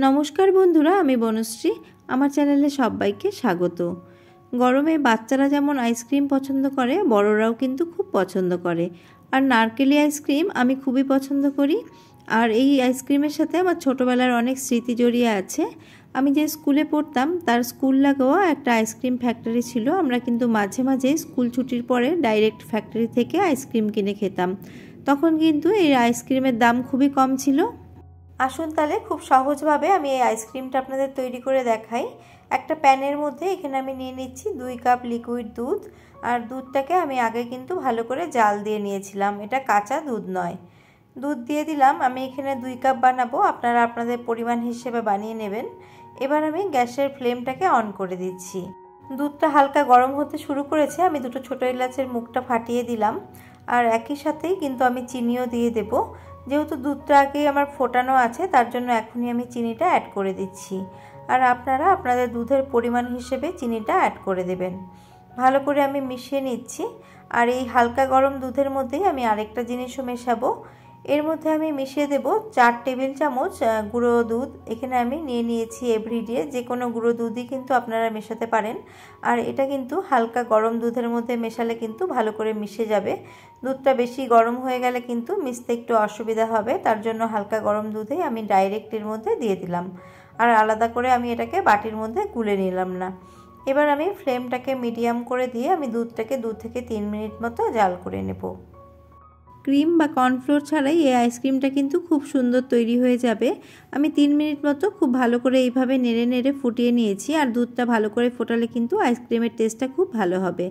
নমস্কার বন্ধুরা, আমি বনশ্রী। আমার চ্যানেলে সবাইকে স্বাগত। গরমে বাচ্চারা যেমন আইসক্রিম পছন্দ করে, বড়রাও কিন্তু খুব পছন্দ করে। আর নারকেলি আইসক্রিম আমি খুবই পছন্দ করি। আর এই আইসক্রিমের সাথে আমার ছোটোবেলার অনেক স্মৃতি জড়িয়ে আছে। আমি যে স্কুলে পড়তাম তার স্কুল লাগোয়া একটা আইসক্রিম ফ্যাক্টরি ছিল। আমরা কিন্তু মাঝে মাঝে স্কুল ছুটির পরে ডাইরেক্ট ফ্যাক্টরি থেকে আইসক্রিম কিনে খেতাম। তখন কিন্তু এই আইসক্রিমের দাম খুবই কম ছিল। আসুন তাহলে খুব সহজভাবে আমি এই আইসক্রিমটা আপনাদের তৈরি করে দেখাই। একটা প্যানের মধ্যে এখানে আমি নিয়ে নিচ্ছি 2 কাপ লিকুইড দুধ। আর দুধটাকে আমি আগে কিন্তু ভালো করে জাল দিয়ে নিয়েছিলাম, এটা কাঁচা দুধ নয়। দুধ দিয়ে দিলাম, আমি এখানে 2 কাপ বানাবো, আপনারা আপনাদের পরিমাণ হিসেবে বানিয়ে নেবেন। এবার আমি গ্যাসের ফ্লেমটাকে অন করে দিচ্ছি। দুধটা হালকা গরম হতে শুরু করেছে, আমি দুটো ছোটো এলাচের মুখটা ফাটিয়ে দিলাম। আর একই সাথেই কিন্তু আমি চিনিও দিয়ে দেবো। যেহেতু দুধটা আগে আমার ফোটানো আছে, তার জন্য এখনই আমি চিনিটা অ্যাড করে দিচ্ছি। আর আপনারা আপনাদের দুধের পরিমাণ হিসেবে চিনিটা অ্যাড করে দেবেন। ভালো করে আমি মিশিয়ে নিচ্ছি। আর এই হালকা গরম দুধের মধ্যেই আমি আরেকটা জিনিসও মেশাবো। এর মধ্যে আমি মিশিয়ে দেব 4 টেবিল চামচ গুঁড়ো দুধ। এখানে আমি নিয়ে নিয়েছি এভরিডে, যে কোনো গুঁড়ো দুধই কিন্তু আপনারা মেশাতে পারেন। আর এটা কিন্তু হালকা গরম দুধের মধ্যে মেশালে কিন্তু ভালো করে মিশে যাবে। দুধটা বেশি গরম হয়ে গেলে কিন্তু মিশতে একটু অসুবিধা হবে, তার জন্য হালকা গরম দুধেই আমি ডাইরেক্ট এর মধ্যে দিয়ে দিলাম। আর আলাদা করে আমি এটাকে বাটির মধ্যে গুলে নিলাম না। এবার আমি ফ্লেমটাকে মিডিয়াম করে দিয়ে আমি দুধটাকে 2 থেকে 3 মিনিট মতো জাল করে নেব। ক্রিম বা কর্নফ্লোর ছাড়াই এই আইসক্রিমটা কিন্তু খুব সুন্দর তৈরি হয়ে যাবে। আমি 3 মিনিট মতো খুব ভালো করে এইভাবে নেড়ে নেড়ে ফুটিয়ে নিয়েছি। আর দুধটা ভালো করে ফোটালে কিন্তু আইসক্রিমের টেস্টটা খুব ভালো হবে।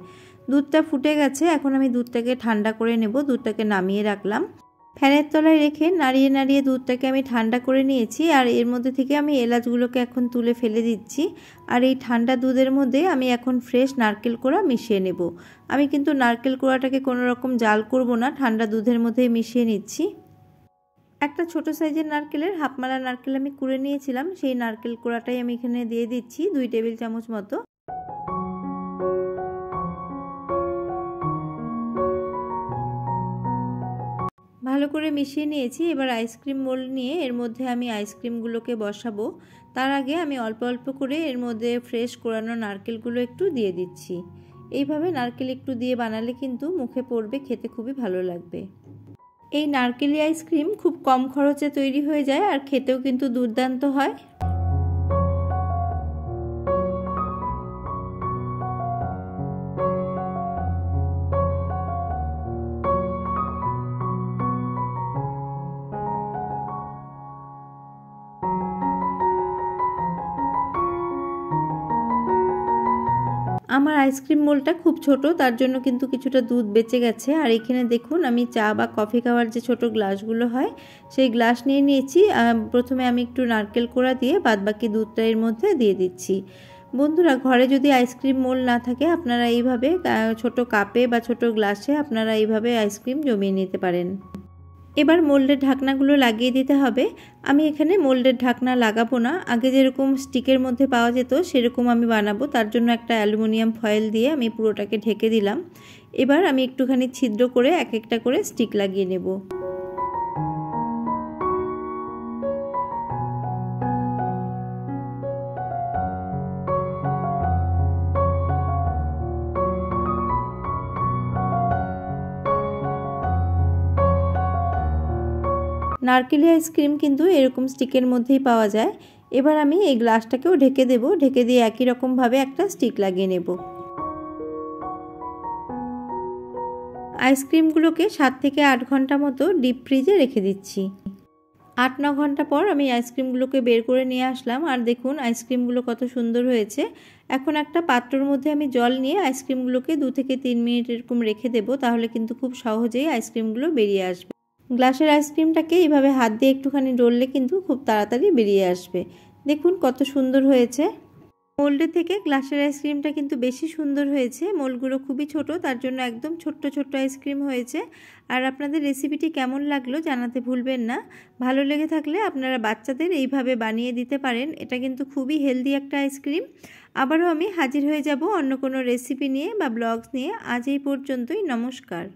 দুধটা ফুটে গেছে, এখন আমি দুধটাকে ঠান্ডা করে নেব। দুধটাকে নামিয়ে রাখলাম, ফ্যানের তলায় রেখে নাড়িয়ে নাড়িয়ে দুধটাকে আমি ঠান্ডা করে নিয়েছি। আর এর মধ্যে থেকে আমি এলাচগুলোকে এখন তুলে ফেলে দিচ্ছি। আর এই ঠান্ডা দুধের মধ্যে আমি এখন ফ্রেশ নারকেল কোড়া মিশিয়ে নেব। আমি কিন্তু নারকেল কোড়াটাকে কোনো রকম জাল করব না, ঠান্ডা দুধের মধ্যেই মিশিয়ে নিচ্ছি। একটা ছোট সাইজের নারকেলের হাফমালা নারকেল আমি কুড়ে নিয়েছিলাম, সেই নারকেল কোড়াটাই আমি এখানে দিয়ে দিচ্ছি 2 টেবিল চামচ মতো। ভালো করে মিশিয়ে নিয়েছি। এবার আইসক্রিম মোল্ড নিয়ে এর মধ্যে আমি আইসক্রিমগুলোকে বসাবো। তার আগে আমি অল্প অল্প করে এর মধ্যে ফ্রেশ কোড়ানো নারকেলগুলো একটু দিয়ে দিচ্ছি। এইভাবে নারকেল একটু দিয়ে বানালে কিন্তু মুখে পড়বে, খেতে খুবই ভালো লাগবে। এই নারকেলি আইসক্রিম খুব কম খরচে তৈরি হয়ে যায় আর খেতেও কিন্তু দুর্দান্ত হয়। আমার আইসক্রিম মোলটা খুব ছোট, তার জন্য কিন্তু কিছুটা দুধ বেঁচে গেছে। আর এখানে দেখুন আমি চা বা কফি খাওয়ার যে ছোট গ্লাসগুলো হয় সেই গ্লাস নিয়ে নিয়েছি। প্রথমে আমি একটু নারকেল কোড়া দিয়ে বাদবাকি দুধটা এর মধ্যে দিয়ে দিচ্ছি। বন্ধুরা, ঘরে যদি আইসক্রিম মোল না থাকে আপনারা এইভাবে ছোট কাপে বা ছোট গ্লাসে আপনারা এইভাবে আইসক্রিম জমিয়ে নিতে পারেন। এবার মোল্ডের ঢাকনাগুলো লাগিয়ে দিতে হবে। আমি এখানে মোল্ডের ঢাকনা লাগাবো না, আগে যেরকম স্টিকের মধ্যে পাওয়া যেত সেরকম আমি বানাবো। তার জন্য একটা অ্যালুমিনিয়াম ফয়েল দিয়ে আমি পুরোটাকে ঢেকে দিলাম। এবার আমি একটুখানি ছিদ্র করে এক একটা করে স্টিক লাগিয়ে নেব। নারকেলি আইসক্রিম কিন্তু এরকম স্টিকের মধ্যেই পাওয়া যায়। এবার আমি এই গ্লাসটাকেও ঢেকে দেব, ঢেকে দিয়ে একই রকমভাবে একটা স্টিক লাগিয়ে নেব। আইসক্রিমগুলোকে 7 থেকে 8 ঘন্টা মতো ডিপ ফ্রিজে রেখে দিচ্ছি। 8-9 ঘন্টা পর আমি আইসক্রিমগুলোকে বের করে নিয়ে আসলাম। আর দেখুন আইসক্রিমগুলো কত সুন্দর হয়েছে। এখন একটা পাত্রের মধ্যে আমি জল নিয়ে আইসক্রিমগুলোকে 2 থেকে 3 মিনিট এরকম রেখে দেবো, তাহলে কিন্তু খুব সহজেই আইসক্রিমগুলো বেরিয়ে আসবে। গ্লাসের আইসক্রিমটাকে এইভাবে হাত দিয়ে একটুখানি ডললে কিন্তু খুব তাড়াতাড়ি বেরিয়ে আসবে। দেখুন কত সুন্দর হয়েছে। মোল্ডের থেকে গ্লাসের আইসক্রিমটা কিন্তু বেশি সুন্দর হয়েছে। মোল্ডগুলো খুবই ছোট, তার জন্য একদম ছোট্ট ছোট্ট আইসক্রিম হয়েছে। আর আপনাদের রেসিপিটি কেমন লাগলো জানাতে ভুলবেন না। ভালো লেগে থাকলে আপনারা বাচ্চাদের এইভাবে বানিয়ে দিতে পারেন। এটা কিন্তু খুবই হেলদি একটা আইসক্রিম। আবারও আমি হাজির হয়ে যাব অন্য কোনো রেসিপি নিয়ে বা ব্লগস নিয়ে। আজ এই পর্যন্তই, নমস্কার।